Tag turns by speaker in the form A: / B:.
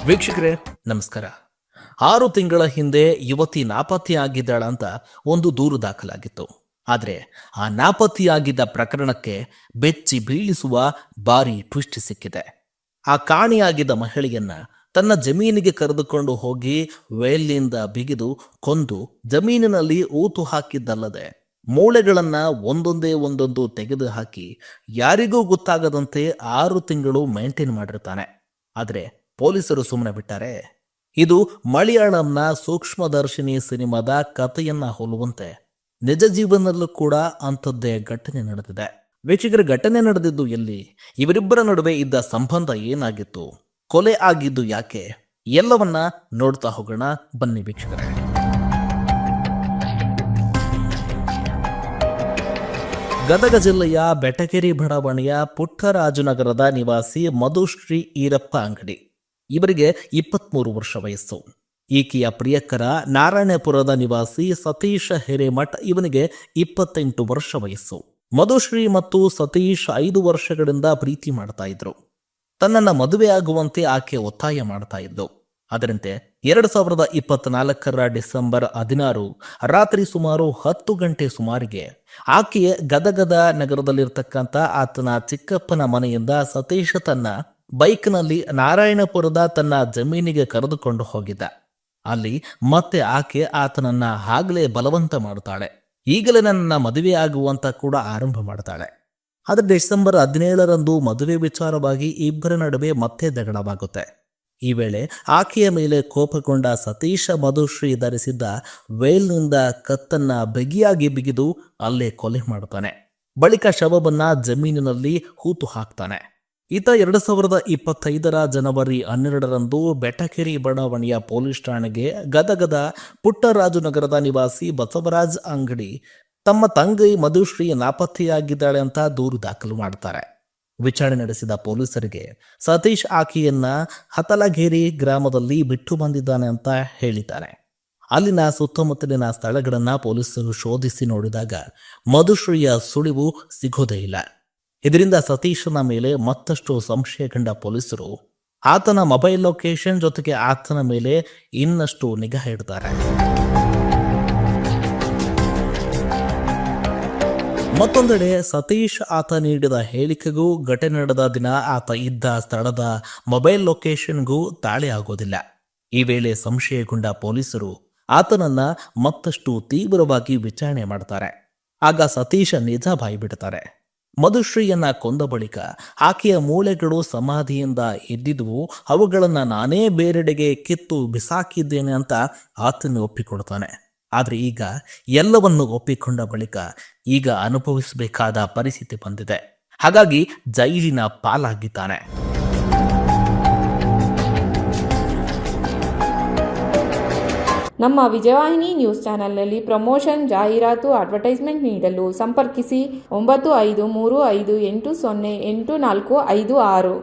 A: ವೀಕ್ಷಕರೇ ನಮಸ್ಕಾರ. 6 ತಿಂಗಳ ಹಿಂದೆ ಯುವತಿ ನಾಪತ್ತೆಯಾಗಿದ್ದಾಳಂತ ಒಂದು ದೂರು ದಾಖಲಾಗಿತ್ತು. ಆದರೆ ಆ ನಾಪತ್ತೆಯಾಗಿದ್ದ ಪ್ರಕರಣಕ್ಕೆ ಬೆಚ್ಚಿ ಬೀಳಿಸುವ ಭಾರಿ ಟ್ವಿಸ್ಟ್ ಸಿಕ್ಕಿದೆ. ಆ ಕಾಣೆಯಾಗಿದ್ದ ಮಹಿಳೆಯನ್ನ ತನ್ನ ಜಮೀನಿಗೆ ಕರೆದುಕೊಂಡು ಹೋಗಿ ವೇಲಿನಿಂದ ಬಿಗಿದು ಕೊಂದು ಜಮೀನಿನಲ್ಲಿ ಊತು ಹಾಕಿದ್ದಲ್ಲದೆ ಮೂಳೆಗಳನ್ನ ಒಂದೊಂದು ತೆಗೆದು ಹಾಕಿ ಯಾರಿಗೂ ಗೊತ್ತಾಗದಂತೆ 6 ತಿಂಗಳು ಮೇಂಟೈನ್ ಮಾಡಿರ್ತಾನೆ. ಆದರೆ ಪೊಲೀಸರು ಸುಮ್ಮನೆ ಬಿಟ್ಟಾರೆ. ಇದು ಮಲಯಾಳಂನ ಸೂಕ್ಷ್ಮದರ್ಶಿನಿ ಸಿನಿಮಾದ ಕಥೆಯನ್ನ ಹೋಲುವಂತೆ ನಿಜ ಜೀವನದಲ್ಲೂ ಕೂಡ ಅಂಥದ್ದೇ ಘಟನೆ ನಡೆದಿದೆ. ವೀಕ್ಷಕರ, ಘಟನೆ ನಡೆದಿದ್ದು ಎಲ್ಲಿ? ಇವರಿಬ್ಬರ ನಡುವೆ ಇದ್ದ ಸಂಬಂಧ ಏನಾಗಿತ್ತು? ಕೊಲೆ ಆಗಿದ್ದು ಯಾಕೆ? ಎಲ್ಲವನ್ನ ನೋಡ್ತಾ ಹೋಗೋಣ ಬನ್ನಿ ವೀಕ್ಷಕರೇ. ಗದಗ ಜಿಲ್ಲೆಯ ಬೆಟಗೇರಿ ಬಡಾವಣೆಯ ಪುಟ್ಟರಾಜನಗರದ ನಿವಾಸಿ ಮಧುಶ್ರೀ ಈರಪ್ಪ ಅಂಗಡಿ. ಇವರಿಗೆ 23 ವರ್ಷ ವಯಸ್ಸು. ಈಕೆಯ ಪ್ರಿಯಕರ ನಾರಾಯಣಪುರದ ನಿವಾಸಿ ಸತೀಶ್ ಹಿರೇಮಠ್. ಇವನಿಗೆ 28 ವರ್ಷ ವಯಸ್ಸು. ಮಧುಶ್ರೀ ಮತ್ತು ಸತೀಶ್ 5 ವರ್ಷಗಳಿಂದ ಪ್ರೀತಿ ಮಾಡ್ತಾ ಇದ್ರು. ತನ್ನನ್ನ ಮದುವೆ ಆಗುವಂತೆ ಆಕೆ ಒತ್ತಾಯ ಮಾಡ್ತಾ ಇದ್ದು. ಅದರಂತೆ 2024 ಡಿಸೆಂಬರ್ 16 ರಾತ್ರಿ ಸುಮಾರು 10 ಗಂಟೆ ಸುಮಾರಿಗೆ ಆಕೆಯೇ ಗದಗದ ನಗರದಲ್ಲಿರ್ತಕ್ಕಂಥ ಆತನ ಚಿಕ್ಕಪ್ಪನ ಮನೆಯಿಂದ ಸತೀಶ್ ತನ್ನ ಬೈಕ್ನಲ್ಲಿ ನಾರಾಯಣಪುರದ ತನ್ನ ಜಮೀನಿಗೆ ಕರೆದುಕೊಂಡು ಹೋಗಿದ್ದ. ಅಲ್ಲಿ ಮತ್ತೆ ಆಕೆ ಆತನನ್ನ ಆಗ್ಲೇ ಬಲವಂತ ಮಾಡ್ತಾಳೆ. ಈಗಲೇ ನನ್ನ ಮದುವೆ ಆಗುವಂತ ಕೂಡ ಆರಂಭ ಮಾಡ್ತಾಳೆ. ಆದರೆ ಡಿಸೆಂಬರ್ 17ರಂದು ಮದುವೆ ವಿಚಾರವಾಗಿ ಇಬ್ಬರ ನಡುವೆ ಮತ್ತೆ ಜಗಳವಾಗುತ್ತೆ. ಈ ವೇಳೆ ಆಕೆಯ ಮೇಲೆ ಕೋಪಗೊಂಡ ಸತೀಶ ಮಧುಶ್ರೀ ಧರಿಸಿದ್ದ ವೇಲ್ನಿಂದ ಕತ್ತನ್ನ ಬಿಗಿಯಾಗಿ ಬಿಗಿದು ಅಲ್ಲೇ ಕೊಲೆ ಮಾಡ್ತಾನೆ. ಬಳಿಕ ಶವವನ್ನ ಜಮೀನಿನಲ್ಲಿ ಹೂತು ಹಾಕ್ತಾನೆ. ಈತ 2025 ಜನವರಿ 12ರಂದು ಬೆಟಗೇರಿ ಬಡಾವಣೆಯ ಪೊಲೀಸ್ ಠಾಣೆಗೆ ಗದಗದ ಪುಟ್ಟರಾಜನಗರದ ನಿವಾಸಿ ಬಸವರಾಜ್ ಅಂಗಡಿ ತಮ್ಮ ತಂಗಿ ಮಧುಶ್ರೀ ನಾಪತ್ತೆಯಾಗಿದ್ದಾಳೆ ಅಂತ ದೂರು ದಾಖಲು ಮಾಡ್ತಾರೆ. ವಿಚಾರಣೆ ನಡೆಸಿದ ಪೊಲೀಸರಿಗೆ ಸತೀಶ್ ಆಕೆಯನ್ನ ಹತಲಗೇರಿ ಗ್ರಾಮದಲ್ಲಿ ಬಿಟ್ಟು ಬಂದಿದ್ದಾನೆ ಅಂತ ಹೇಳಿದ್ದಾರೆ. ಅಲ್ಲಿನ ಸುತ್ತಮುತ್ತಲಿನ ಸ್ಥಳಗಳನ್ನ ಪೊಲೀಸರು ಶೋಧಿಸಿ ನೋಡಿದಾಗ ಮಧುಶ್ರೀಯ ಸುಳಿವು ಸಿಗೋದೇ ಇಲ್ಲ. ಇದರಿಂದ ಸತೀಶನ ಮೇಲೆ ಮತ್ತಷ್ಟು ಸಂಶಯ ಕಂಡ ಪೊಲೀಸರು ಆತನ ಮೊಬೈಲ್ ಲೊಕೇಶನ್ ಜೊತೆಗೆ ಆತನ ಮೇಲೆ ಇನ್ನಷ್ಟು ನಿಗಾ ಇಡ್ತಾರೆ. ಮತ್ತೊಂದೆಡೆ ಸತೀಶ್ ಆತ ನೀಡಿದ ಹೇಳಿಕೆಗೂ ಘಟನೆ ನಡೆದ ದಿನ ಆತ ಇದ್ದ ಸ್ಥಳದ ಮೊಬೈಲ್ ಲೊಕೇಶನ್ಗೂ ತಾಳೆ ಆಗೋದಿಲ್ಲ. ಈ ವೇಳೆ ಸಂಶಯಗೊಂಡ ಪೊಲೀಸರು ಆತನನ್ನ ಮತ್ತಷ್ಟು ತೀವ್ರವಾಗಿ ವಿಚಾರಣೆ ಮಾಡ್ತಾರೆ. ಆಗ ಸತೀಶ್ ನಿಜ ಬಾಯ್ಬಿಡ್ತಾರೆ. ಮಧುಶ್ರೀಯನ್ನ ಕೊಂದ ಬಳಿಕ ಆಕೆಯ ಮೂಳೆಗಳು ಸಮಾಧಿಯಿಂದ ಎದ್ದಿದ್ವು. ಅವುಗಳನ್ನು ನಾನೇ ಬೇರೆಡೆಗೆ ಕಿತ್ತು ಬಿಸಾಕಿದ್ದೇನೆ ಅಂತ ಆತನು ಒಪ್ಪಿಕೊಡ್ತಾನೆ. ಆದರೆ ಈಗ ಎಲ್ಲವನ್ನು ಒಪ್ಪಿಕೊಂಡ ಬಳಿಕ ಈಗ ಅನುಭವಿಸಬೇಕಾದ ಪರಿಸ್ಥಿತಿ ಬಂದಿದೆ. ಹಾಗಾಗಿ ಜೈಲಿನ ಪಾಲಾಗಿದ್ದಾನೆ.
B: ನಮ್ಮ ವಿಜಯವಾಹಿನಿ ನ್ಯೂಸ್ ಚಾನೆಲ್ನಲ್ಲಿ ಪ್ರಮೋಷನ್, ಜಾಹೀರಾತು, ಅಡ್ವರ್ಟೈಸ್ಮೆಂಟ್ ನೀಡಲು ಸಂಪರ್ಕಿಸಿ 9535808456.